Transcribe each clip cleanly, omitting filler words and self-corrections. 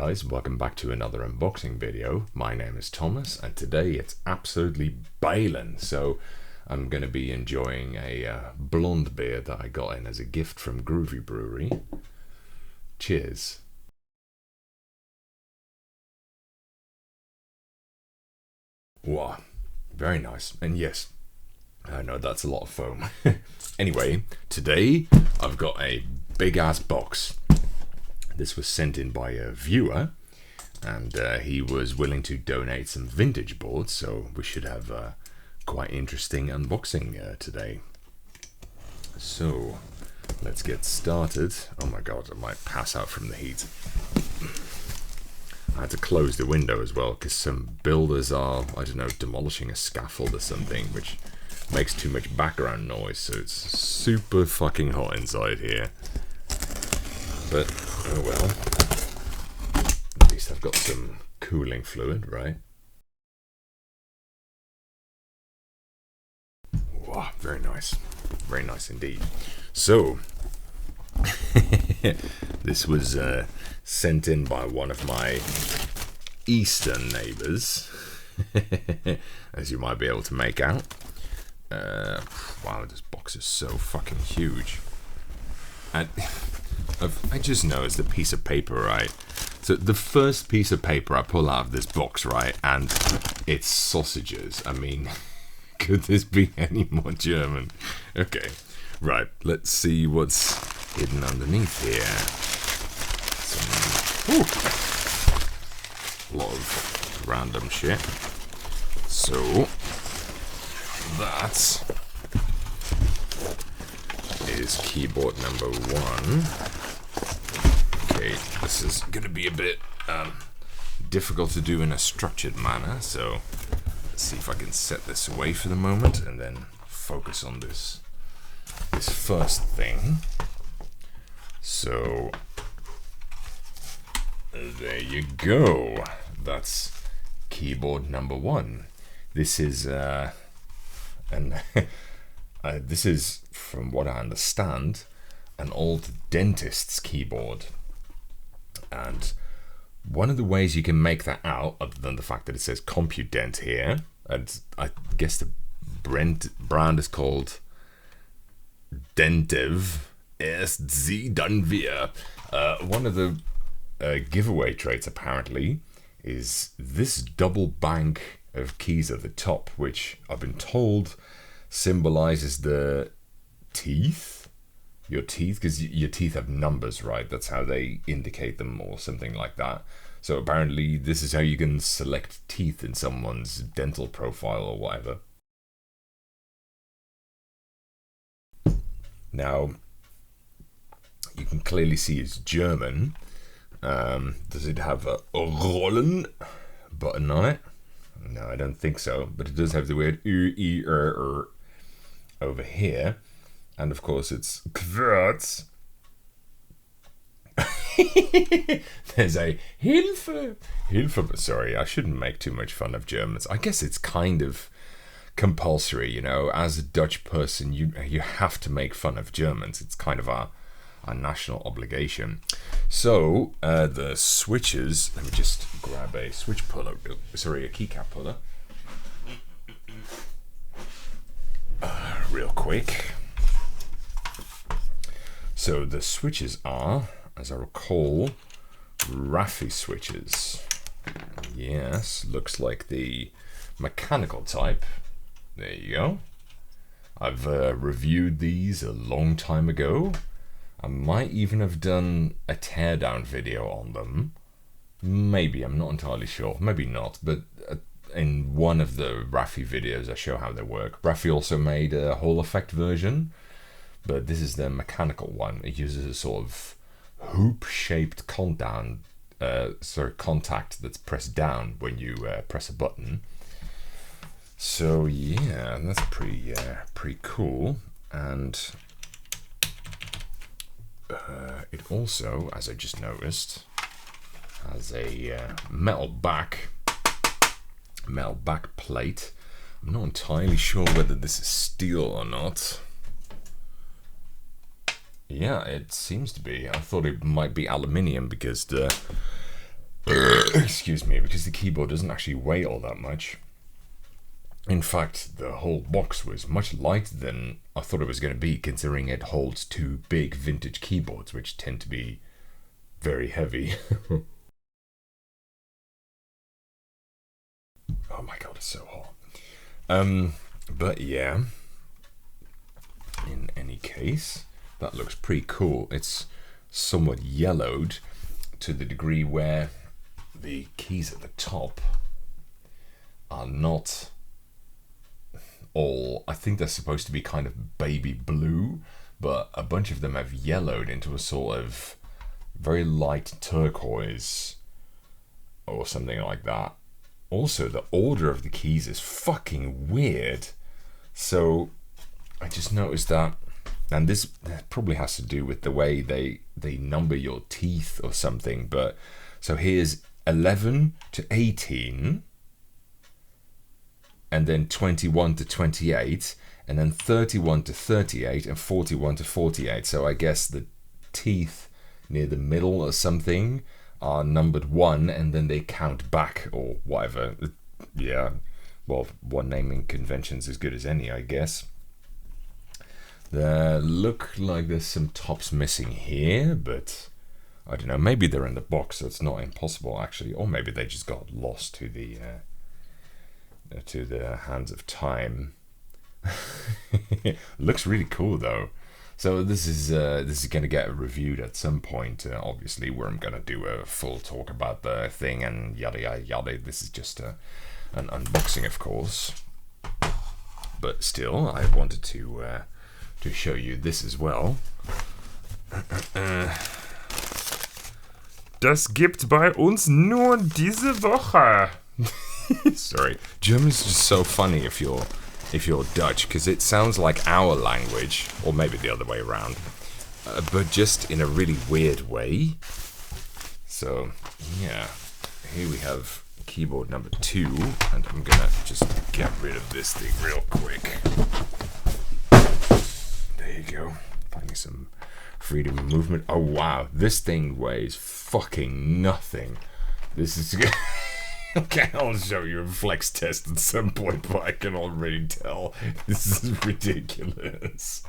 guys, welcome back to another unboxing video. My name is Thomas and today it's absolutely bailing. So I'm going to be enjoying a blonde beer that I got in as a gift from Groovy Brewery. Cheers. Wow, very nice. And yes, I know that's a lot of foam. Anyway, today I've got a big ass box. This was sent in by a viewer, and he was willing to donate some vintage boards, so we should have a quite interesting unboxing today. So let's get started. Oh my god, I might pass out from the heat. I had to close the window as well because some builders are, I don't know, demolishing a scaffold or something, which makes too much background noise, so it's super fucking hot inside here. But oh well, at least I've got some cooling fluid, right? Wow, very nice indeed. So this was sent in by one of my eastern neighbors, as you might be able to make out. Wow, this box is so fucking huge. And I just noticed the piece of paper, right? So the first piece of paper I pull out of this box, right, and it's sausages. I mean, could this be any more German? Okay, right, let's see what's hidden underneath here. A lot of random shit. So that is keyboard number 1. Okay, this is gonna be a bit difficult to do in a structured manner, so let's see if I can set this away for the moment and then focus on this first thing. So there you go. That's keyboard number 1. This is this is, from what I understand, an old dentist's keyboard. And one of the ways you can make that out, other than the fact that it says CompuDent here, and I guess the brand is called Dentiv. Erst sie, dann wir. One of the giveaway traits apparently is this double bank of keys at the top, which I've been told symbolizes the teeth. Your teeth, because your teeth have numbers, right? That's how they indicate them, or something like that. So apparently this is how you can select teeth in someone's dental profile or whatever. Now, you can clearly see it's German. Does it have a Rollen button on it? No, I don't think so, but it does have the weird over here. And of course it's Quartz. There's a Hilfe. Sorry, I shouldn't make too much fun of Germans. I guess it's kind of compulsory, you know. As a Dutch person, you have to make fun of Germans. It's kind of our national obligation. So the switches. Let me just grab a switch puller. Sorry, a keycap puller. Real quick. So the switches are, as I recall, Rafi switches. Yes, looks like the mechanical type. There you go. I've reviewed these a long time ago. I might even have done a teardown video on them. Maybe, I'm not entirely sure. Maybe not, but in one of the Rafi videos I show how they work. Rafi also made a Hall effect version, but this is the mechanical one. It uses a sort of hoop-shaped contact that's pressed down when you press a button. So yeah, that's pretty cool. And it also, as I just noticed, has a metal back plate. I'm not entirely sure whether this is steel or not. Yeah, it seems to be. I thought it might be aluminium because the Excuse me, because the keyboard doesn't actually weigh all that much. In fact, the whole box was much lighter than I thought it was going to be, considering it holds two big vintage keyboards, which tend to be very heavy. Oh my god, it's so hot. But yeah, in any case, that looks pretty cool. It's somewhat yellowed to the degree where the keys at the top are not all, I think they're supposed to be kind of baby blue, but a bunch of them have yellowed into a sort of very light turquoise or something like that. Also, the order of the keys is fucking weird. So I just noticed that, and this probably has to do with the way they number your teeth or something, but so here's 11 to 18, and then 21 to 28, and then 31 to 38, and 41 to 48. So I guess the teeth near the middle or something are numbered 1, and then they count back or whatever. Yeah, well, one naming convention's as good as any, I guess. There look like there's some tops missing here, but I don't know, maybe they're in the box, so it's not impossible actually, or maybe they just got lost to the hands of time. Looks really cool though. So this is going to get reviewed at some point, obviously, where I'm going to do a full talk about the thing and yada yada yada. This is just an unboxing, of course, but still, I wanted to show you this as well. Das gibt bei uns nur diese Woche. Sorry, German's just so funny if you're Dutch, because it sounds like our language, or maybe the other way around, but just in a really weird way. So yeah, here we have keyboard number 2, and I'm gonna just get rid of this thing real quick. There you go, finding some freedom of movement. Oh wow, this thing weighs fucking nothing. This is okay, I'll show you a flex test at some point, but I can already tell this is ridiculous.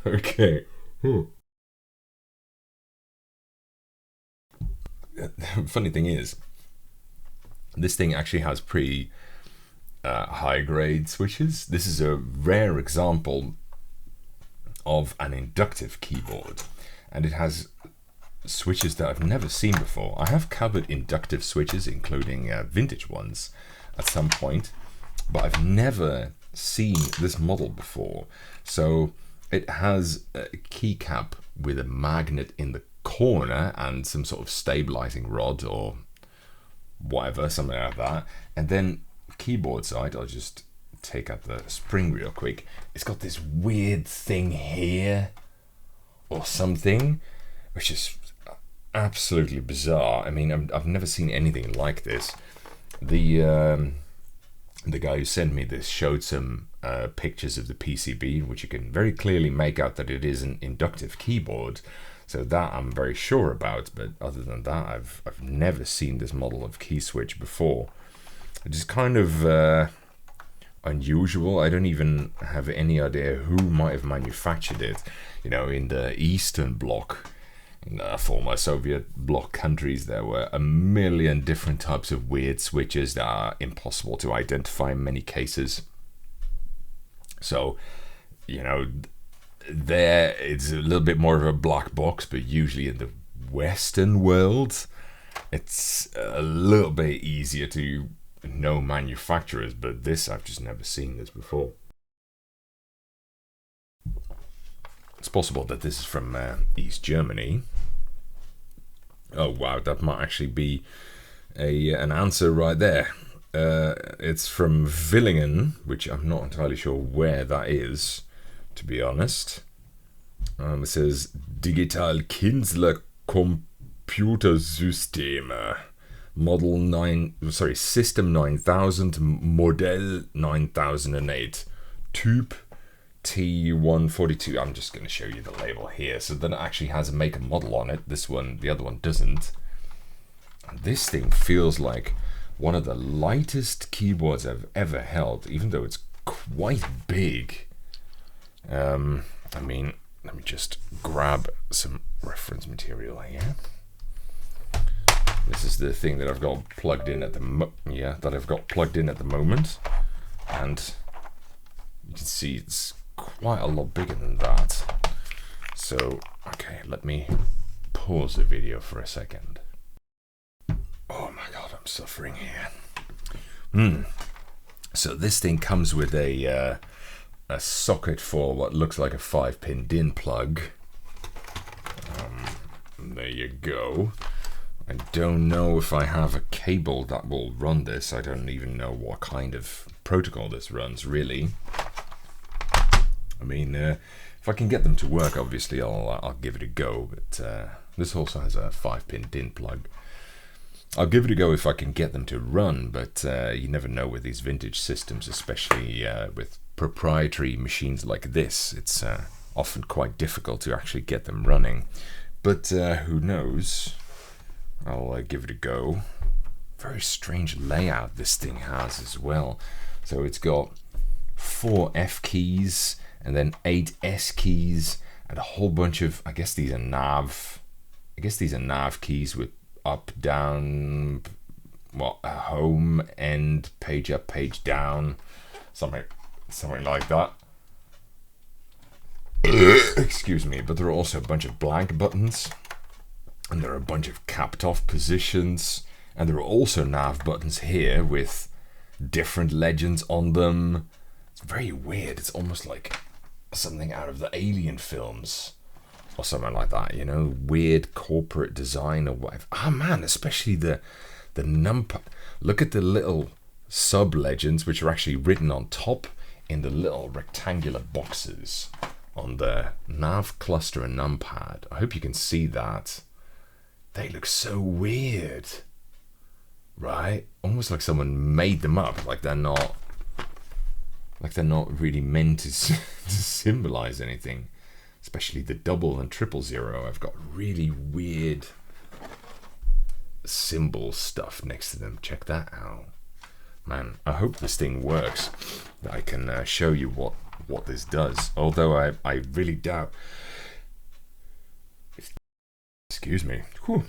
Okay. Funny thing is, this thing actually has pretty high grade switches. This is a rare example of an inductive keyboard, and it has switches that I've never seen before. I have covered inductive switches, including vintage ones, at some point, but I've never seen this model before. So it has a keycap with a magnet in the corner and some sort of stabilizing rod or whatever, something like that. And then keyboard side, I'll just take out the spring real quick. It's got this weird thing here or something, which is absolutely bizarre. I mean, I've never seen anything like this. The guy who sent me this showed some pictures of the PCB, which you can very clearly make out that it is an inductive keyboard. So that I'm very sure about. But other than that, I've never seen this model of key switch before. It is kind of unusual. I don't even have any idea who might have manufactured it. You know, in the Eastern Bloc, in the former Soviet bloc countries, there were a million different types of weird switches that are impossible to identify in many cases. So, you know, there it's a little bit more of a black box, but usually in the Western world, it's a little bit easier to know manufacturers, but this, I've just never seen this before. It's possible that this is from East Germany. Oh wow, that might actually be an answer right there. It's from Villingen, which I'm not entirely sure where that is, to be honest. It says Digital Kinsler Computersysteme System 9000 Modell 9008 Typ T142. I'm just going to show you the label here. So then it actually has a make and model on it. This one, the other one doesn't. This thing feels like one of the lightest keyboards I've ever held, even though it's quite big. I mean, let me just grab some reference material here. This is the thing that I've got plugged in at the moment, and you can see it's quite a lot bigger than that. So, okay, let me pause the video for a second. Oh my god, I'm suffering here. So this thing comes with a socket for what looks like a 5-pin DIN plug. There you go. I don't know if I have a cable that will run this. I don't even know what kind of protocol this runs, really. I mean, if I can get them to work, obviously I'll give it a go. But this also has a 5-pin DIN plug. I'll give it a go if I can get them to run, but you never know with these vintage systems, especially with proprietary machines like this. It's often quite difficult to actually get them running. But who knows? I'll give it a go. Very strange layout this thing has as well. So it's got 4 F keys and then 8 S keys and a whole bunch of, I guess these are nav keys with up, down, home, end, page up, page down, something like that. Excuse me, but there are also a bunch of blank buttons, and there are a bunch of capped off positions, and there are also nav buttons here with different legends on them. It's very weird. It's almost like something out of the Alien films or something like that, you know, weird corporate design or whatever. Ah man, especially the numpad. Look at the little sub legends which are actually written on top in the little rectangular boxes on the nav cluster and numpad. I hope you can see that. They look so weird, right? Almost like someone made them up, like they're not really meant to symbolize anything. Especially the 00 and 000. I've got really weird symbol stuff next to them. Check that out. Man, I hope this thing works. That I can show you what this does. Although I really doubt... Excuse me. Whew.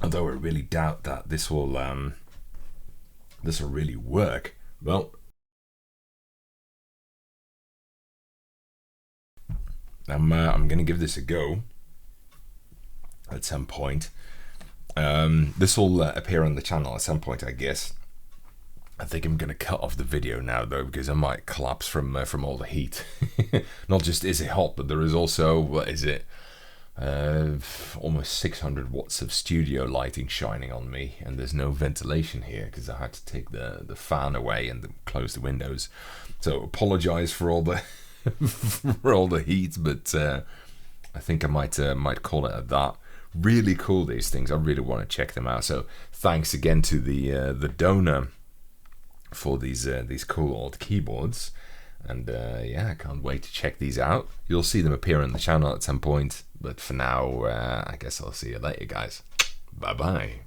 Although I really doubt that this will really work. Well... I'm going to give this a go at some point. This will appear on the channel at some point, I guess. I think I'm going to cut off the video now, though, because I might collapse from all the heat. Not just is it hot, but there is also, what is it? Almost 600 watts of studio lighting shining on me, and there's no ventilation here because I had to take the fan away and close the windows. So apologize for all the... for all the heat, but I think I might call it at that. Really cool, these things. I really want to check them out. So thanks again to the donor for these cool old keyboards, and yeah, I can't wait to check these out. You'll see them appear on the channel at some point, but for now, I guess I'll see you later, guys. Bye bye.